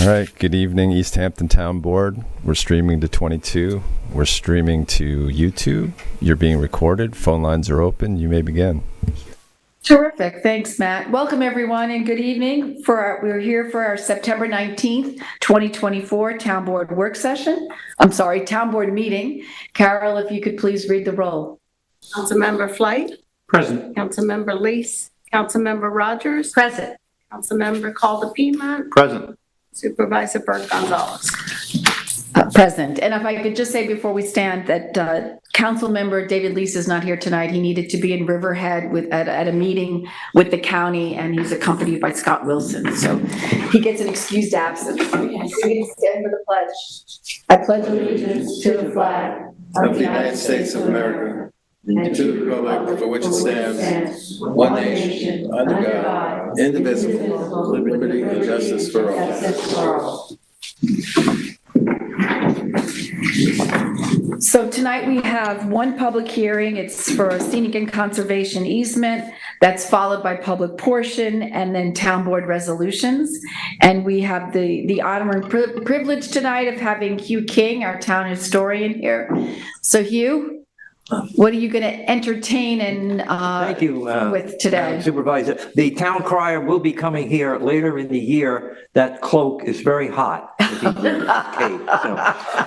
All right, good evening, East Hampton Town Board. We're streaming to 22. We're streaming to YouTube. You're being recorded. Phone lines are open. You may begin. Terrific. Thanks, Matt. Welcome, everyone, and good evening. We're here for our September 19th, 2024 Town Board work session. Town Board meeting. Carol, if you could please read the roll. Councilmember Flight. Present. Councilmember Lease. Councilmember Rogers. Present. Councilmember Calder Piedmont. Present. Supervisor Burke Gonzalez. Present. And if I could just say before we stand that Councilmember David Lease is not here tonight. He needed to be in Riverhead at a meeting with the county, and he's accompanied by Scott Wilson. So he gets an excused absence. Please stand for the pledge. I pledge allegiance to the flag of the United States of America and to the republic for which it stands, one nation, under God, indivisible, with liberty and justice for all. So tonight we have one public hearing. It's for a scenic and conservation easement. That's followed by public portion and then town board resolutions. And we have the honor and privilege tonight of having Hugh King, our town historian, here. So Hugh, what are you going to entertain and Thank you, with today? Supervisor. The town crier will be coming here later in the year. That cloak is very hot.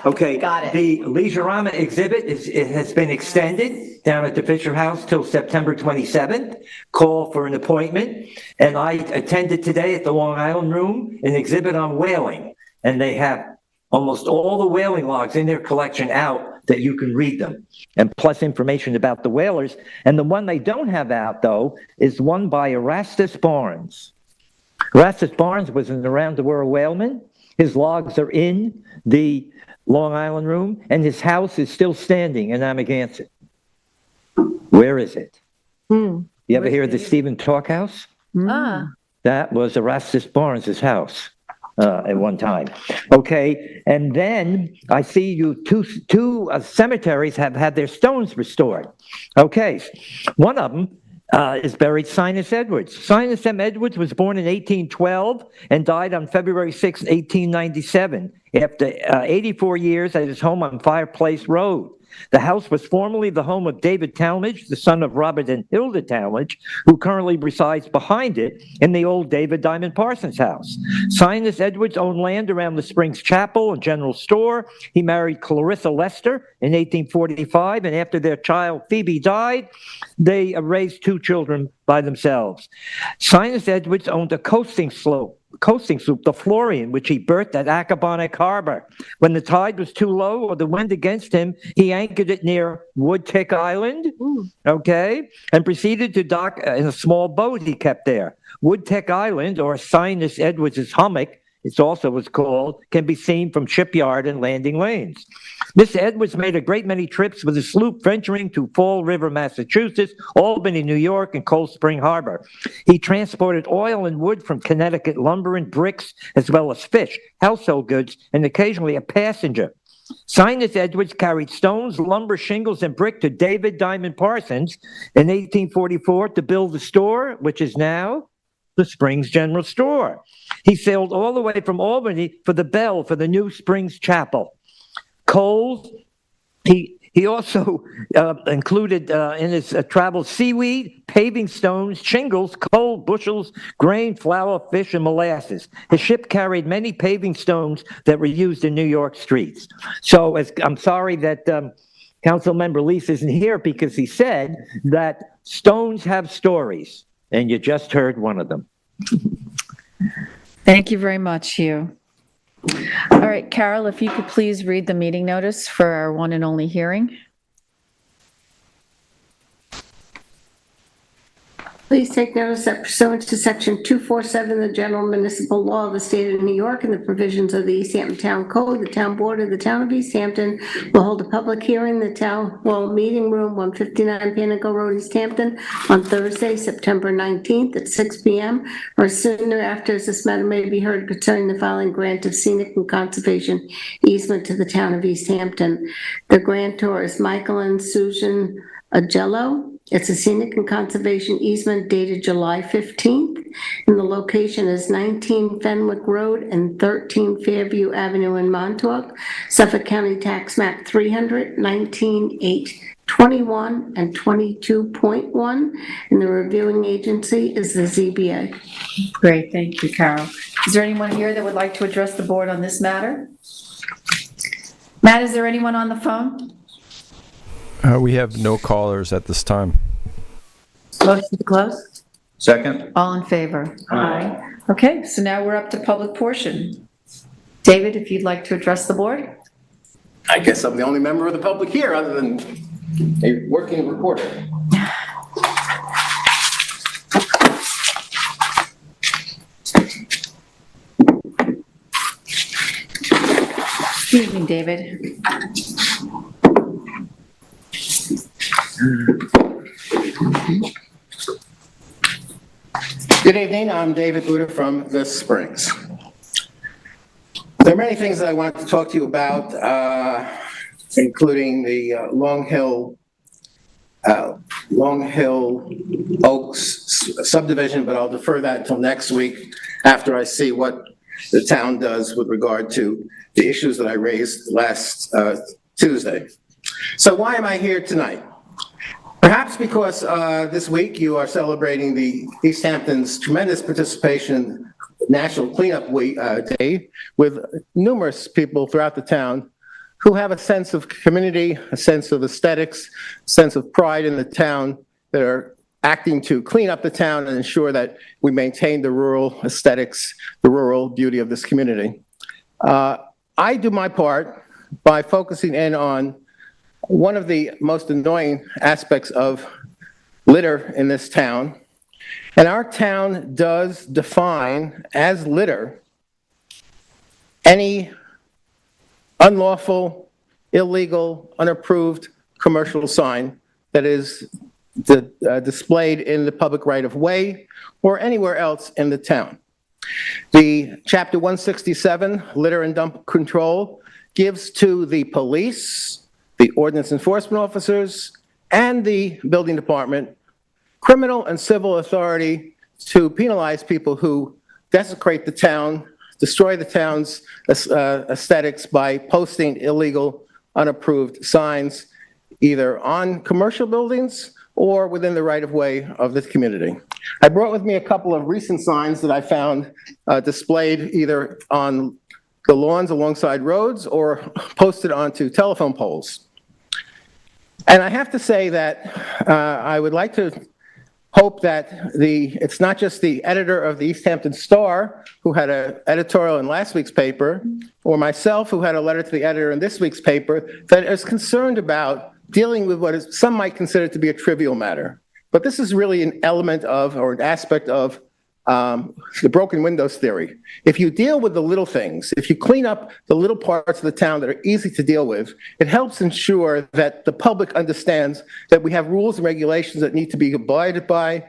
Okay. Got it. The Leisure-Rama exhibit has been extended down at the Fisher House till September 27th. Call for an appointment. And I attended today at the Long Island Room an exhibit on whaling. And they have almost all the whaling logs in their collection out that you can read them, and plus information about the whalers. And the one they don't have out, though, is one by Erastus Barnes. Erastus Barnes was an around-the-world whaleman. His logs are in the Long Island Room, and his house is still standing in Amagansett. Where is it? You ever hear of the Stephen Talk House? That was Erastus Barnes' house. At one time. Okay, and then I see two cemeteries have had their stones restored. Okay, one of them is buried Sinus Edwards. Sinus M. Edwards was born in 1812 and died on February 6, 1897, after 84 years at his home on Fireplace Road. The house was formerly the home of David Talmadge, the son of Robert and Hilda Talmadge, who currently resides behind it in the old David Diamond Parsons house. Sinus Edwards owned land around the Springs Chapel and General Store. He married Clarissa Lester in 1845, and after their child Phoebe died, they raised two children by themselves. Sinus Edwards owned a coasting sloop, the Florian, which he berthed at Accabonac Harbor. When the tide was too low or the wind against him, he anchored it near Woodtick Island, okay, and proceeded to dock in a small boat he kept there. Woodtick Island, or Sinus Edwards' hummock, it also was called, can be seen from Shipyard and Landing Lanes. Mr. Edwards made a great many trips with a sloop venturing to Fall River, Massachusetts, Albany, New York, and Cold Spring Harbor. He transported oil and wood from Connecticut, lumber and bricks, as well as fish, household goods, and occasionally a passenger. Sinus Edwards carried stones, lumber, shingles, and brick to David Diamond Parsons in 1844 to build the store, which is now the Springs General Store. He sailed all the way from Albany for the bell for the new Springs Chapel. Coals, he also included in his travel seaweed, paving stones, shingles, coal, bushels, grain, flour, fish, and molasses. His ship carried many paving stones that were used in New York streets. So I'm sorry that Councilmember Lease isn't here, because he said that stones have stories, and you just heard one of them. Thank you very much, Hugh. All right, Carol, if you could please read the meeting notice for our one and only hearing. Please take notice that pursuant to Section 247 of the General Municipal Law of the State of New York and the provisions of the East Hampton Town Code, the Town Board of the Town of East Hampton will hold a public hearing in the Town Hall Meeting Room, 159 Panago Road, East Hampton, on Thursday, September 19th at 6 p.m. or soon thereafter, as this matter may be heard concerning the following grant of scenic and conservation easement to the Town of East Hampton. The grantor is Michael and Susan Agello. It's a scenic and conservation easement dated July 15th, and the location is 19 Fenwick Road and 13 Fairview Avenue in Montauk, Suffolk County Tax Map 300, 19/821 and 22.1, and the reviewing agency is the ZBA. Great, thank you, Carol. Is there anyone here that would like to address the board on this matter? Matt, is there anyone on the phone? We have no callers at this time. Motion to close? Second? All in favor? Aye. Okay, so now we're up to public portion. David, if you'd like to address the board? I guess I'm the only member of the public here other than a working reporter. Good evening, David. Good evening, I'm David Buda from The Springs. There are many things that I want to talk to you about, including the Long Hill Oaks subdivision, but I'll defer that until next week after I see what the town does with regard to the issues that I raised last Tuesday. So why am I here tonight? Perhaps because this week you are celebrating the East Hampton's tremendous participation National Cleanup Day with numerous people throughout the town who have a sense of community, a sense of aesthetics, a sense of pride in the town that are acting to clean up the town and ensure that we maintain the rural aesthetics, the rural beauty of this community. I do my part by focusing in on one of the most annoying aspects of litter in this town. And our town does define as litter any unlawful, illegal, unapproved commercial sign that is displayed in the public right-of-way or anywhere else in the town. The Chapter 167, Litter and Dump Control, gives to the police, the ordinance enforcement officers, and the building department criminal and civil authority to penalize people who desecrate the town, destroy the town's aesthetics by posting illegal, unapproved signs, either on commercial buildings or within the right-of-way of this community. I brought with me a couple of recent signs that I found displayed either on the lawns alongside roads or posted onto telephone poles. And I have to say that I would like to hope that it's not just the editor of the East Hampton Star who had an editorial in last week's paper, or myself who had a letter to the editor in this week's paper, that is concerned about dealing with what some might consider to be a trivial matter. But this is really an element of, or an aspect of, the broken windows theory. If you deal with the little things, if you clean up the little parts of the town that are easy to deal with, it helps ensure that the public understands that we have rules and regulations that need to be abided by,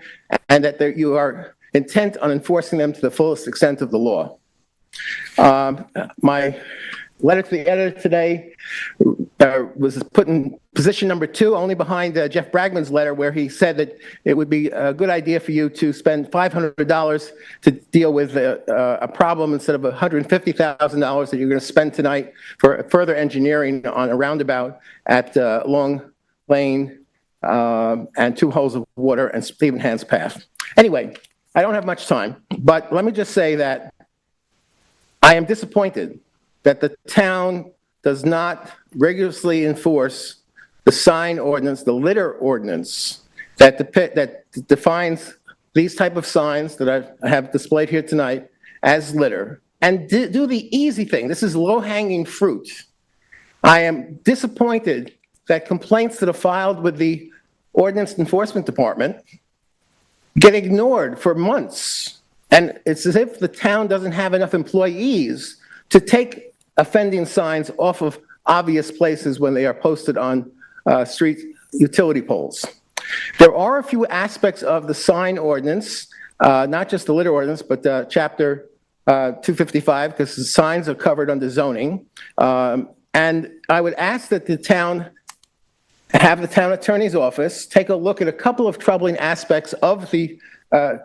and that you are intent on enforcing them to the fullest extent of the law. My letter to the editor today was put in position number 2, only behind Jeff Bragman's letter, where he said that it would be a good idea for you to spend $500 to deal with a problem instead of $150,000 that you're going to spend tonight for further engineering on a roundabout at Long Lane and 2 holes of water and Stephen Hand's Path. Anyway, I don't have much time, but let me just say that I am disappointed that the town does not rigorously enforce the sign ordinance, the litter ordinance, that defines these type of signs that I have displayed here tonight as litter, and do the easy thing. This is low-hanging fruit. I am disappointed that complaints that are filed with the Ordinance Enforcement Department get ignored for months. And it's as if the town doesn't have enough employees to take offending signs off of obvious places when they are posted on street utility poles. There are a few aspects of the sign ordinance, not just the litter ordinance, but Chapter 255, because the signs are covered under zoning. And I would ask that the town have the town attorney's office take a look at a couple of troubling aspects of the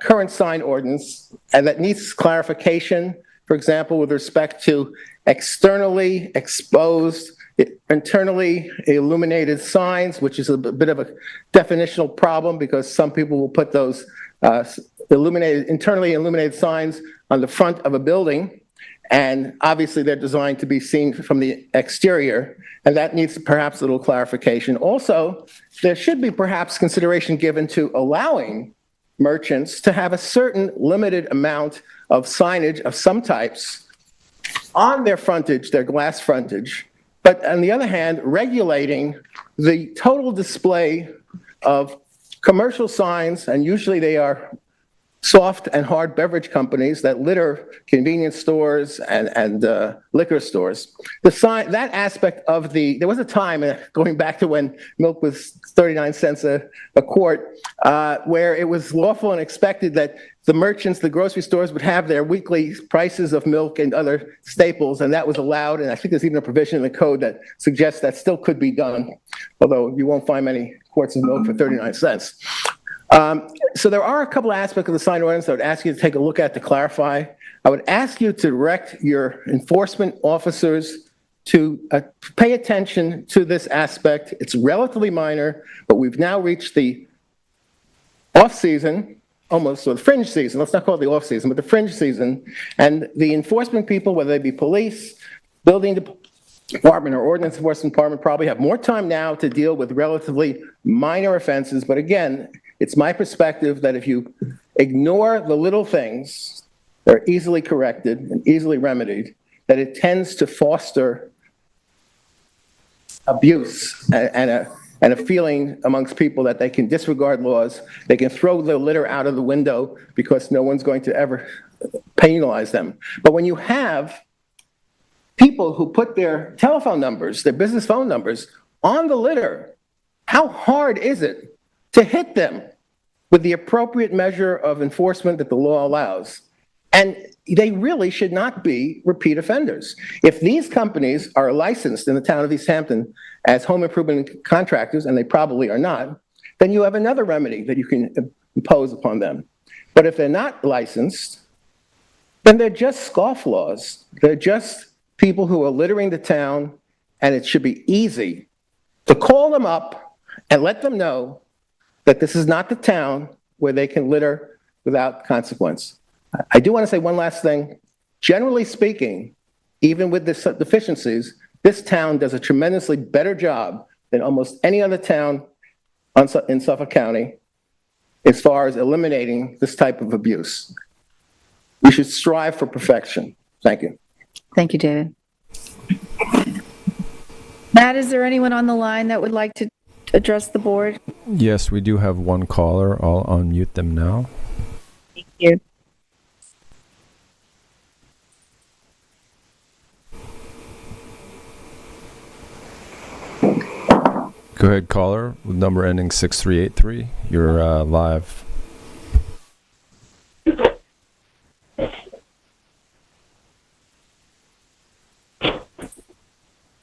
current sign ordinance, and that needs clarification, for example, with respect to externally exposed, internally illuminated signs, which is a bit of a definitional problem because some people will put those internally illuminated signs on the front of a building, and obviously they're designed to be seen from the exterior, and that needs perhaps a little clarification. Also, there should be perhaps consideration given to allowing merchants to have a certain limited amount of signage of some types on their frontage, their glass frontage, but on the other hand, regulating the total display of commercial signs, and usually they are soft and hard beverage companies that litter convenience stores and liquor stores. That aspect of there was a time, going back to when milk was 39 cents a quart, where it was lawful and expected that the merchants, the grocery stores would have their weekly prices of milk and other staples, and that was allowed, and I think there's even a provision in the code that suggests that still could be done, although you won't find many quarts of milk for 39 cents. So there are a couple of aspects of the sign ordinance I would ask you to take a look at to clarify. I would ask you to direct your enforcement officers to pay attention to this aspect. It's relatively minor, but we've now reached the off-season, almost, or the fringe season. Let's not call it the off-season, but the fringe season. And the enforcement people, whether they be police, building department, or ordinance enforcement department, probably have more time now to deal with relatively minor offenses. But again, it's my perspective that if you ignore the little things, they're easily corrected and easily remedied, that it tends to foster abuse and a feeling amongst people that they can disregard laws, they can throw the litter out of the window because no one's going to ever penalize them. But when you have people who put their telephone numbers, their business phone numbers, on the litter, how hard is it to hit them with the appropriate measure of enforcement that the law allows? And they really should not be repeat offenders. If these companies are licensed in the town of East Hampton as home improvement contractors, and they probably are not, then you have another remedy that you can impose upon them. But if they're not licensed, then they're just scofflaws. They're just people who are littering the town, and it should be easy to call them up and let them know that this is not the town where they can litter without consequence. I do want to say one last thing. Generally speaking, even with the deficiencies, this town does a tremendously better job than almost any other town in Suffolk County as far as eliminating this type of abuse. We should strive for perfection. Thank you. Thank you, David. Matt, is there anyone on the line that would like to address the board? Yes, we do have one caller. I'll unmute them now. Thank you. Go ahead, caller, with number ending 6383. You're live.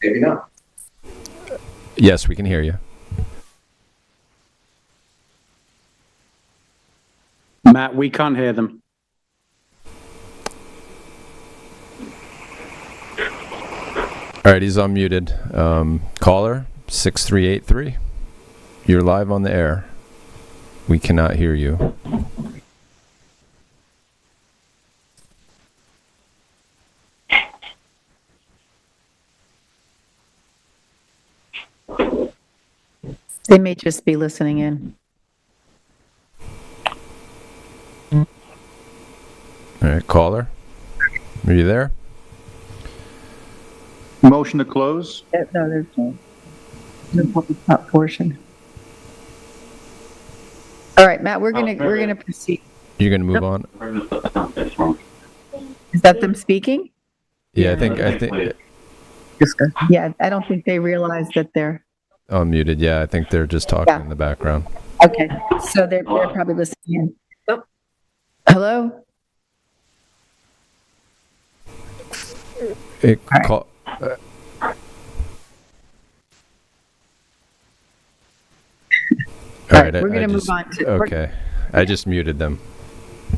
Maybe not. Yes, we can hear you. Matt, we can't hear them. All right, he's unmuted. Caller, 6383. You're live on the air. We cannot hear you. They may just be listening in. All right, caller, are you there? Motion to close? No, there's no public portion. All right, Matt, we're gonna proceed. You're gonna move on? Is that them speaking? Yeah, I think Yeah, I don't think they realize that they're, unmuted. Yeah, I think they're just talking Yeah. in the background. okay, so they're probably listening in. Hello? It, right. call, All right, right. we're gonna move just- on to- Okay. I just muted them.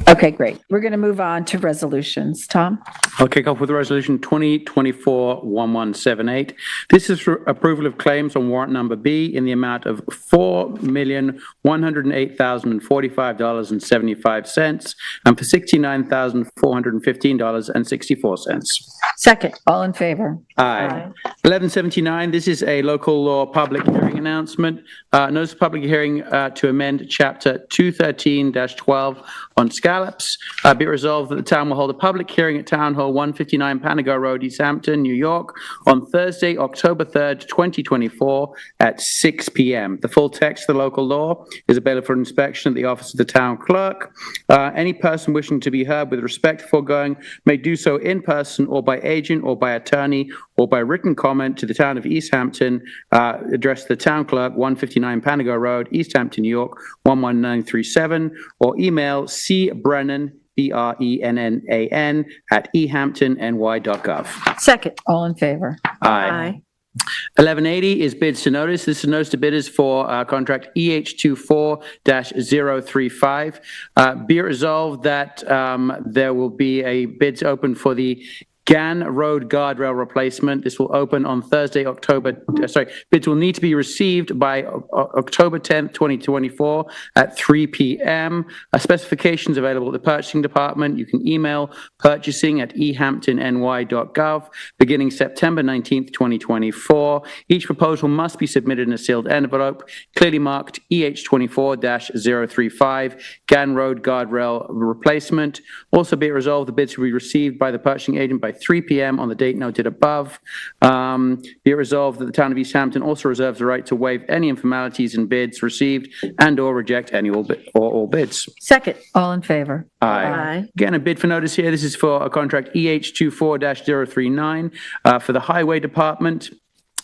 Okay, great. We're going to move on to resolutions. Tom? I'll kick off with Resolution 2024-1178. This is for approval of claims on warrant number B in the amount of $4,108,045.75 and for $69,415.64. Second. All in favor? Aye. 1179, this is a local law public hearing announcement. Notice of public hearing to amend Chapter 213-12 on scallops. Be it resolved that the town will hold a public hearing at Town Hall 159 Panago Road, East Hampton, New York, on Thursday, October 3rd, 2024, at 6 p.m. The full text of the local law is available for inspection at the office of the town clerk. Any person wishing to be heard with respect to foregoing may do so in person or by agent or by attorney or by written comment to the town of East Hampton, addressed to the town clerk, 159 Panago Road, East Hampton, New York, 11937, or email cbrennan, BRENNAN, at ehamptonny.gov. Second. All in favor? Aye. 1180 is bids to notice. This is notice to bidders for contract EH24-035. Be it resolved that there will be a bids open for the Gann Road guardrail replacement. This will open on Thursday, bids will need to be received by October 10th, 2024 at 3 p.m. Specifications available at the purchasing department. You can email purchasing@ehamptonny.gov beginning September 19th, 2024. Each proposal must be submitted in a sealed envelope, clearly marked EH24-035, Gann Road guardrail replacement. Also be it resolved, the bids will be received by the purchasing agent by 3 p.m. on the date noted above. Be it resolved that the town of East Hampton also reserves the right to waive any informalities in bids received and/or reject any or all bids. Second. All in favor? Aye. Again, a bid for notice here. This is for a contract EH24-039 for the Highway Department.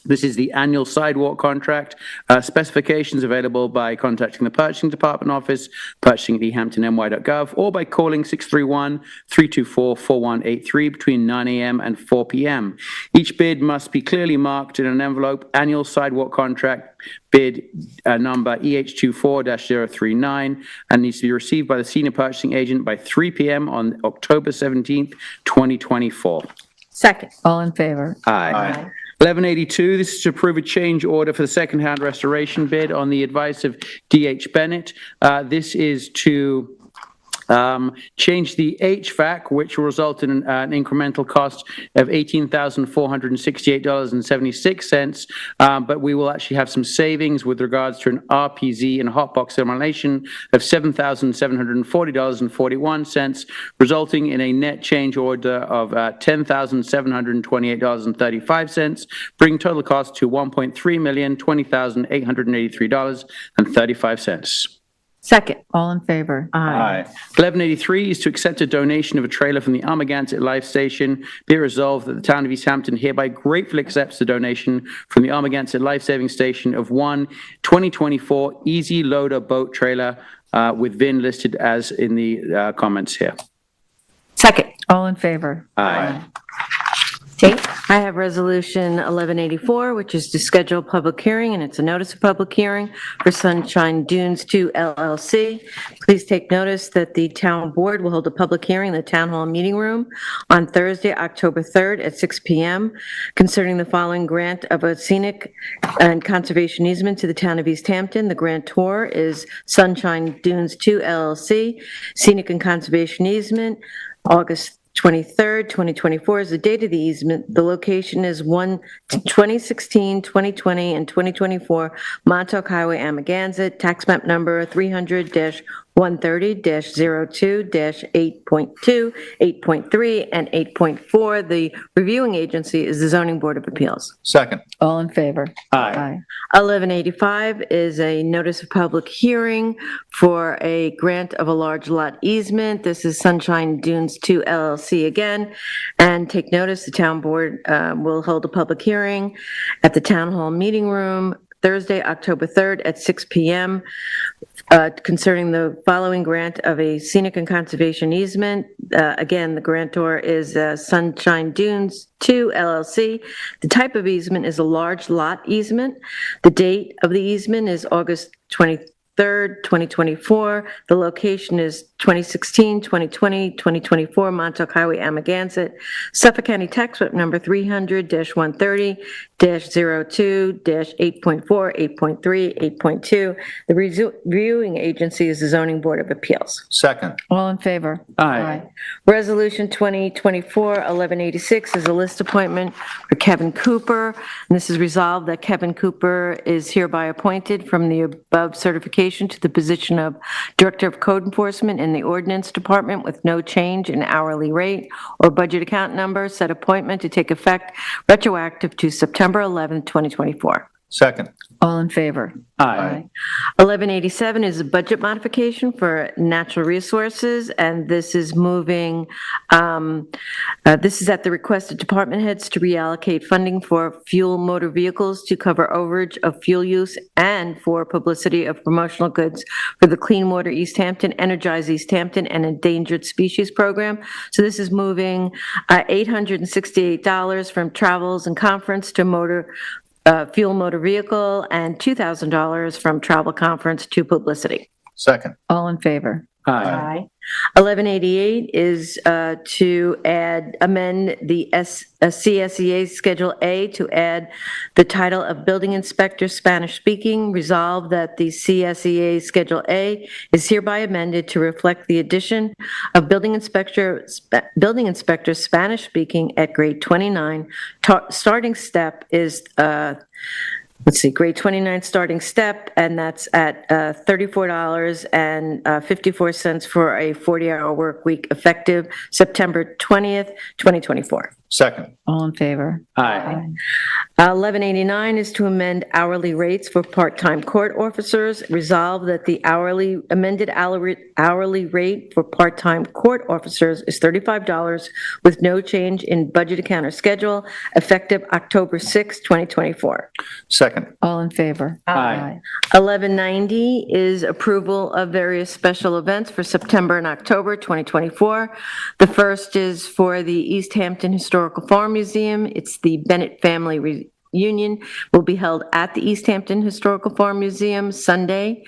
This is the annual sidewalk contract. Specifications available by contacting the Purchasing Department office, purchasing@ehamptonny.gov, or by calling 631-324-4183 between 9 a.m. and 4 p.m. Each bid must be clearly marked in an envelope. Annual sidewalk contract bid number EH24-039 and needs to be received by the senior purchasing agent by 3 p.m. on October 17th, 2024. Second. All in favor? Aye. 1182, this is to approve a change order for the second-hand restoration bid on the advice of D.H. Bennett. This is to change the HVAC, which will result in an incremental cost of $18,468.76, but we will actually have some savings with regards to an RPZ and hotbox thermalization of $7,740.41, resulting in a net change order of $10,728.35, bringing total cost to $1,320,883.35. Second. All in favor? Aye. 1183 is to accept a donation of a trailer from the Armagansett Life Station. Be it resolved that the town of East Hampton hereby gratefully accepts the donation from the Armagansett Life Saving Station of one 2024 Easy Loader boat trailer with VIN listed as in the comments here. Second. All in favor? Aye. Tate. I have Resolution 1184, which is to schedule a public hearing, and it's a notice of public hearing for Sunshine Dunes 2 LLC. Please take notice that the town board will hold a public hearing in the town hall meeting room on Thursday, October 3rd at 6 p.m. concerning the following grant of a scenic and conservation easement to the town of East Hampton. The grantor is Sunshine Dunes 2 LLC. Scenic and conservation easement, August 23rd, 2024 is the date of the easement. The location is 2016, 2020, and 2024 Montauk Highway, Amagansett, tax map number 300-130-02-8.2, 8.3, and 8.4. The reviewing agency is the Zoning Board of Appeals. Second. All in favor? Aye. 1185 is a notice of public hearing for a grant of a large lot easement. This is Sunshine Dunes 2 LLC again. And take notice, the town board will hold a public hearing at the town hall meeting room Thursday, October 3rd at 6 p.m. Concerning the following grant of a scenic and conservation easement. Again, the grantor is Sunshine Dunes 2 LLC. The type of easement is a large lot easement. The date of the easement is August 23rd, 3rd, 2024. The location is 2016, 2020, 2024 Montauk Highway, Amagansett. Suffolk County Tax Map Number 300-130-02-8.4, 8.3, 8.2. The reviewing agency is the Zoning Board of Appeals. Second. All in favor? Aye. Resolution 2024-1186 is a list appointment for Kevin Cooper. And this is resolved that Kevin Cooper is hereby appointed from the above certification to the position of Director of Code Enforcement in the Ordinance Department with no change in hourly rate or budget account number. Said appointment to take effect retroactive to September 11, 2024. Second. All in favor? Aye. 1187 is a budget modification for natural resources, and this is moving, this is at the request of department heads to reallocate funding for fuel motor vehicles to cover overage of fuel use and for publicity of promotional goods for the Clean Water East Hampton, Energize East Hampton, and Endangered Species Program. So this is moving $868 from travels and conference to fuel motor vehicle, and $2,000 from travel conference to publicity. Second. All in favor? Aye. 1188 is to amend the CSEA Schedule A to add the title of Building Inspector Spanish Speaking. Resolved that the CSEA Schedule A is hereby amended to reflect the addition of Building Inspector Spanish Speaking at grade 29. Starting step is grade 29 starting step, and that's at $34.54 for a 40-hour work week effective September 20th, 2024. Second. All in favor? Aye. 1189 is to amend hourly rates for part-time court officers. Resolve that the amended hourly rate for part-time court officers is $35 with no change in budget account or schedule, effective October 6, 2024. Second. All in favor? Aye. 1190 is approval of various special events for September and October 2024. The first is for the East Hampton Historical Farm Museum. It's the Bennett Family Reunion. Will be held at the East Hampton Historical Farm Museum Sunday,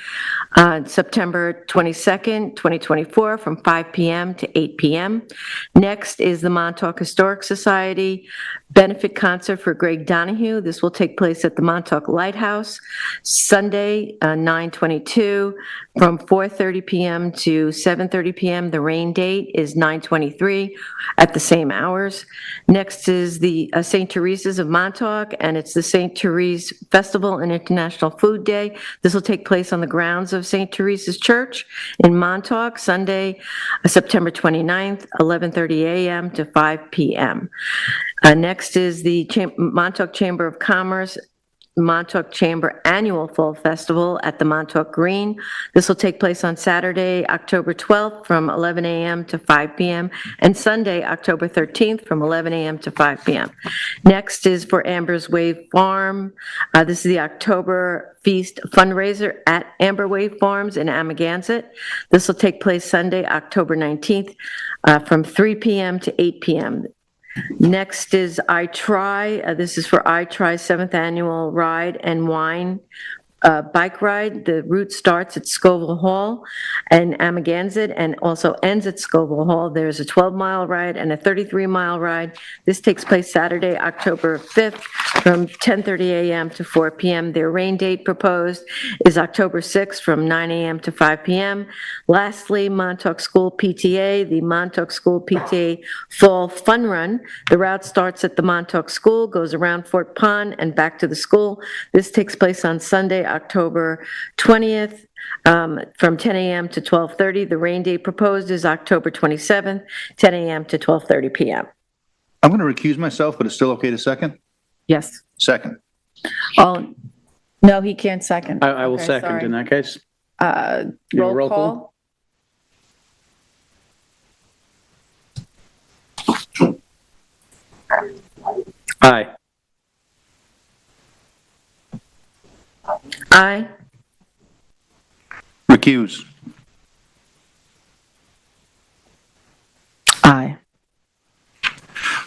September 22nd, 2024, from 5 p.m. to 8 p.m. Next is the Montauk Historic Society benefit concert for Greg Donahue. This will take place at the Montauk Lighthouse Sunday, 9/22, from 4:30 p.m. to 7:30 p.m. The rain date is 9/23 at the same hours. Next is the St. Teresa's of Montauk, and it's the St. Therese Festival and International Food Day. This will take place on the grounds of St. Teresa's Church in Montauk, Sunday, September 29th, 11:30 a.m. to 5 p.m. Next is the Montauk Chamber of Commerce Montauk Chamber Annual Fall Festival at the Montauk Green. This will take place on Saturday, October 12th from 11 a.m. to 5 p.m. and Sunday, October 13th from 11 a.m. to 5 p.m. Next is for Amber's Wave Farm. This is the October Feast fundraiser at Amber Wave Farms in Amagansett. This will take place Sunday, October 19th from 3 p.m. to 8 p.m. Next is I Try. This is for I Try 7th Annual Ride and Wine Bike Ride. The route starts at Scoville Hall and Amagansett and also ends at Scoville Hall. There's a 12-mile ride and a 33-mile ride. This takes place Saturday, October 5th from 10:30 a.m. to 4 p.m. Their rain date proposed is October 6th from 9 a.m. to 5 p.m. Lastly, Montauk School PTA, the Montauk School PTA Fall Fun Run. The route starts at the Montauk School, goes around Fort Pond and back to the school. This takes place on Sunday, October 20th, from 10 a.m. to 12:30. The rain date proposed is October 27th, 10 a.m. to 12:30 p.m. I'm going to recuse myself, but it's still okay to second? Yes. Second. No, he can't second. I will Okay, second sorry. in that case. You want Roll roll call? Aye. Aye. Recuse. Aye.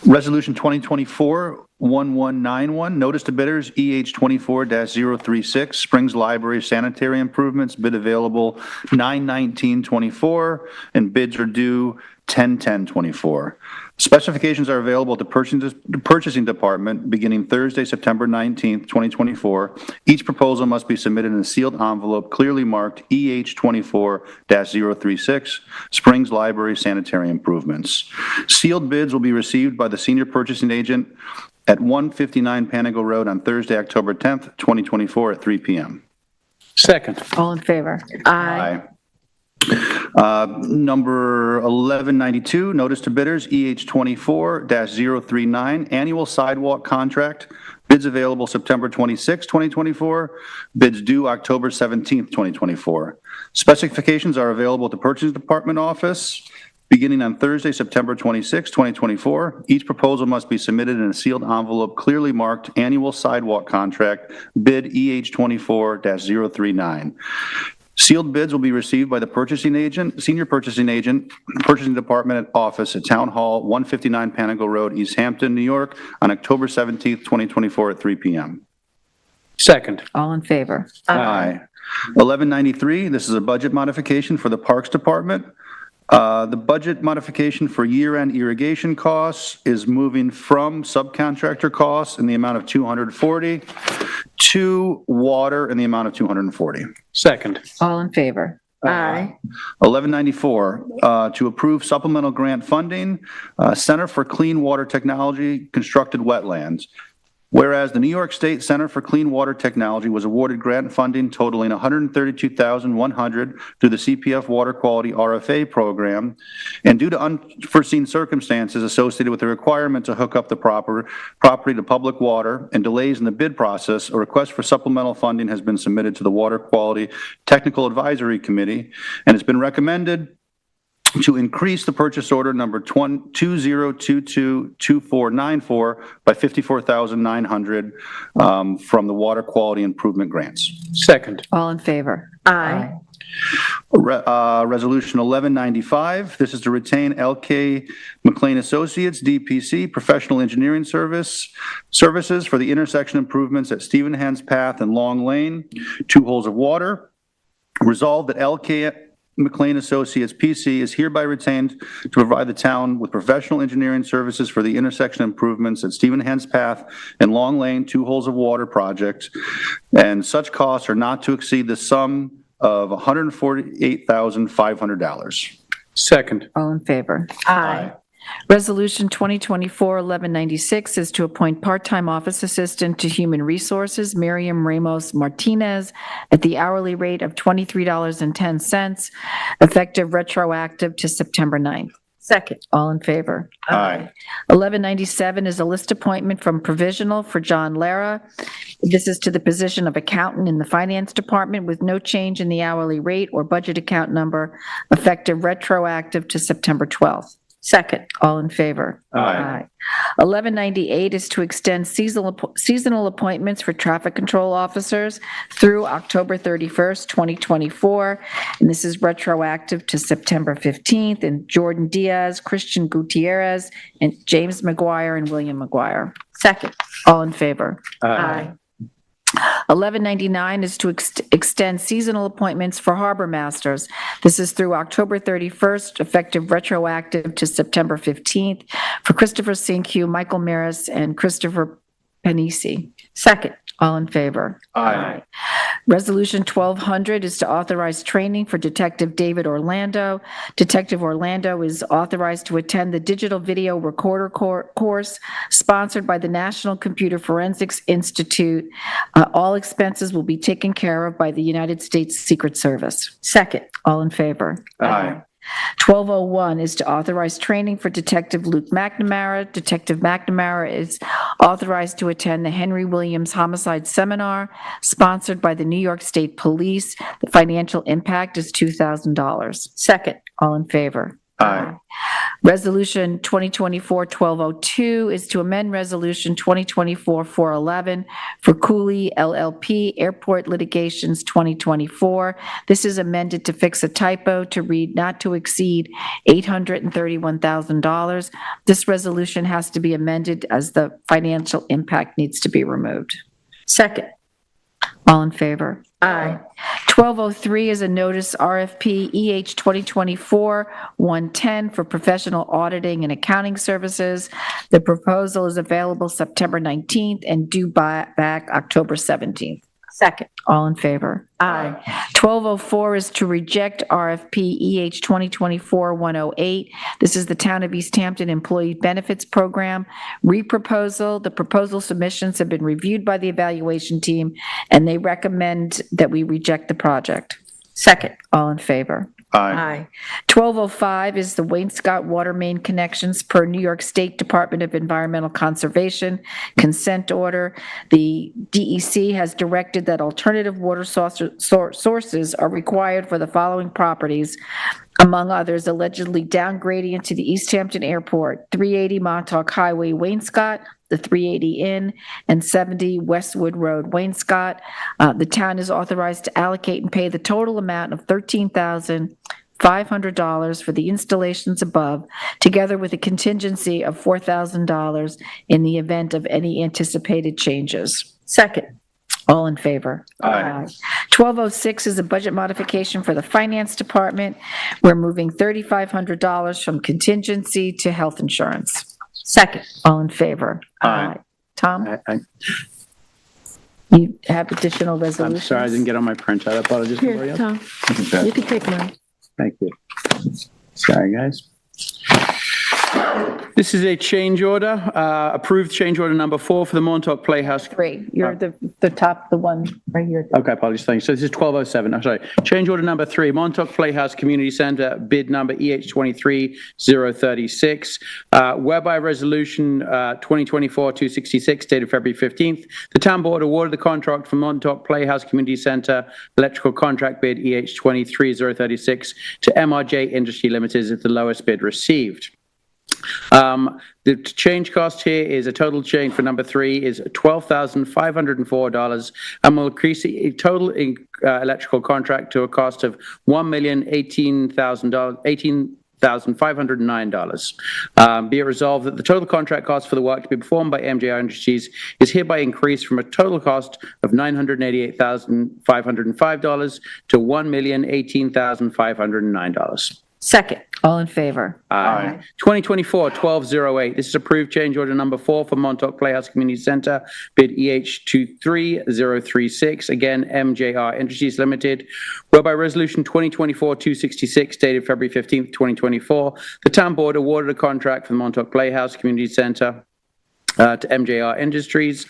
Resolution 2024-1191, notice to bidders, EH 24-036, Springs Library sanitary improvements, bid available 9/19/24, and bids are due 10/10/24. Specifications are available at the purchasing department beginning Thursday, September 19th, 2024. Each proposal must be submitted in a sealed envelope clearly marked EH 24-036, Springs Library sanitary improvements. Sealed bids will be received by the senior purchasing agent at 159 Panago Road on Thursday, October 10th, 2024 at 3 p.m. Second. All in favor? Aye. Number 1192, notice to bidders, EH 24-039, annual sidewalk contract. Bids available September 26, 2024. Bids due October 17, 2024. Specifications are available at the Purchasing Department office beginning on Thursday, September 26, 2024. Each proposal must be submitted in a sealed envelope clearly marked annual sidewalk contract, bid EH 24-039. Sealed bids will be received by the purchasing agent, senior purchasing agent, purchasing department office at Town Hall, 159 Panago Road, East Hampton, New York, on October 17th, 2024 at 3 p.m. Second. All in favor? Aye. 1193, this is a budget modification for the Parks Department. The budget modification for year-end irrigation costs is moving from subcontractor costs in the amount of $240 to water in the amount of $240. Second. All in favor? Aye. 1194, to approve supplemental grant funding, Center for Clean Water Technology constructed wetlands. Whereas the New York State Center for Clean Water Technology was awarded grant funding totaling $132,100 through the CPF Water Quality RFA program, and due to unforeseen circumstances associated with the requirement to hook up the property to public water and delays in the bid process, a request for supplemental funding has been submitted to the Water Quality Technical Advisory Committee, and it's been recommended to increase the purchase order number 20222494 by $54,900 from the water quality improvement grants. Second. All in favor? Aye. Resolution 1195, this is to retain LK McLean Associates, DPC, professional engineering services for the intersection improvements at Stephen Hens Path and Long Lane, 2 holes of water. Resolved that LK McLean Associates, PC, is hereby retained to provide the town with professional engineering services for the intersection improvements at Stephen Hens Path and Long Lane 2 holes of water project, and such costs are not to exceed the sum of $148,500. Second. All in favor? Aye. Resolution 2024-1196 is to appoint part-time office assistant to Human Resources Miriam Ramos Martinez at the hourly rate of $23.10, effective retroactive to September 9th. Second. All in favor? Aye. 1197 is a list appointment from Provisional for John Lara. This is to the position of accountant in the Finance Department with no change in the hourly rate or budget account number, effective retroactive to September 12th. Second. All in favor? Aye. 1198 is to extend seasonal appointments for traffic control officers through October 31st, 2024. And this is retroactive to September 15th. And Jordan Diaz, Christian Gutierrez, and James McGuire and William McGuire. Second. All in favor? Aye. 1199 is to extend seasonal appointments for harbor masters. This is through October 31st, effective retroactive to September 15th, for Christopher Sinque, Michael Maris, and Christopher Panisi. Second. All in favor? Aye. Resolution 1200 is to authorize training for Detective David Orlando. Detective Orlando is authorized to attend the Digital Video Recorder course sponsored by the National Computer Forensics Institute. All expenses will be taken care of by the United States Secret Service. Second. All in favor? Aye. 1201 is to authorize training for Detective Luke McNamara. Detective McNamara is authorized to attend the Henry Williams Homicide Seminar sponsored by the New York State Police. The financial impact is $2,000. Second. All in favor? Aye. Resolution 2024-1202 is to amend Resolution 2024-411 for Cooley LLP Airport Litigations 2024. This is amended to fix a typo to read not to exceed $831,000. This resolution has to be amended as the financial impact needs to be removed. Second. All in favor? Aye. 1203 is a notice RFP EH 2024-110 for professional auditing and accounting services. The proposal is available September 19th and due back October 17th. Second. All in favor? Aye. 1204 is to reject RFP EH 2024-108. This is the Town of East Hampton Employee Benefits Program reproposal. The proposal submissions have been reviewed by the evaluation team, and they recommend that we reject the project. Second. All in favor? Aye. 1205 is the Wainscott Water Main Connections per New York State Department of Environmental Conservation consent order. The DEC has directed that alternative water sources are required for the following properties, among others, allegedly downgrading into the East Hampton Airport, 380 Montauk Highway, Wainscott, the 380 Inn, and 70 Westwood Road, Wainscott. The town is authorized to allocate and pay the total amount of $13,500 for the installations above, together with a contingency of $4,000 in the event of any anticipated changes. Second. All in favor? Aye. 1206 is a budget modification for the Finance Department. We're moving $3,500 from contingency to health insurance. Second. All in favor? Aye. Tom, I- you have additional I'm resolutions? sorry, I didn't get on my printout. I apologize. Anybody Here, else? Tom, you can take mine. Thank you. Sorry, guys. This is a change order, approved change order number 4 for the Montauk Playhouse. Three, you're the top, the one right here. Okay, apologies, thank you. So this is 1207, I'm sorry. Change order number 3, Montauk Playhouse Community Center, bid number EH23036, whereby resolution 2024-266 dated February 15th. The town board awarded the contract for Montauk Playhouse Community Center electrical contract bid EH23036 to MRJ Industry Limited as the lowest bid received. The change cost here is a total change for number 3 is $12,504 and will increase the total electrical contract to a cost of $1,018,509. Be it resolved that the total contract cost for the work to be performed by MJR Industries is hereby increased from a total cost of $988,505 to $1,018,509. Second. All in favor? Aye. 2024-1208. This is approved change order number 4 for Montauk Playhouse Community Center, bid EH23036. Again, MJR Industries Limited. Whereby resolution 2024-266 dated February 15th, 2024, the town board awarded a contract for the Montauk Playhouse Community Center to MJR Industries.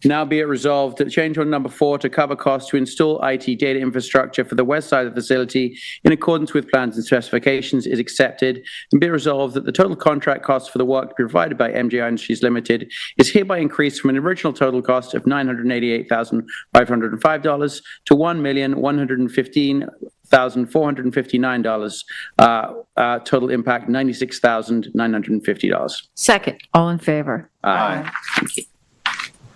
Now be it resolved that change order number 4 to cover costs to install IT data infrastructure for the west side of the facility in accordance with plans and specifications is accepted, and be it resolved that the total contract cost for the work provided by MJR Industries Limited is hereby increased from an original total cost of $988,505 to $1,115,459. Total impact $96,950. Second. All in favor? Aye.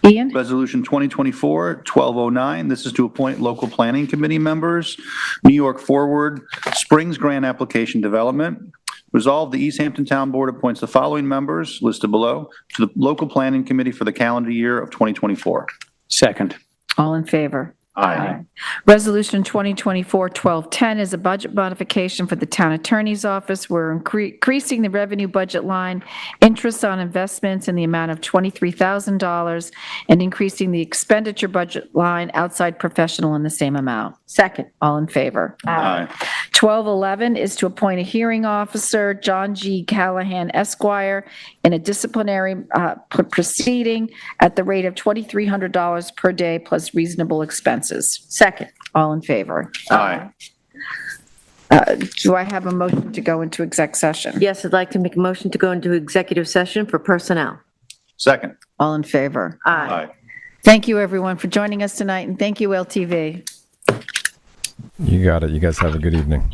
Ian? Resolution 2024-1209, this is to appoint local planning committee members. New York Forward Springs Grant Application Development. Resolved, the East Hampton Town Board appoints the following members listed below to the local planning committee for the calendar year of 2024. Second. All in favor? Aye. Resolution 2024-1210 is a budget modification for the town attorney's office. We're increasing the revenue budget line, interest on investments in the amount of $23,000, and increasing the expenditure budget line outside professional in the same amount. Second. All in favor? Aye. 1211 is to appoint a hearing officer, John G. Callahan Esquire, in a disciplinary proceeding at the rate of $2,300 per day plus reasonable expenses. Second. All in favor? Aye. Do I have a motion to go into exec session? Yes, I'd like to make a motion to go into executive session for personnel. Second. All in favor? Aye. Aye. Thank you, everyone, for joining us tonight, and thank you, LTV. You got it. You guys have a good evening.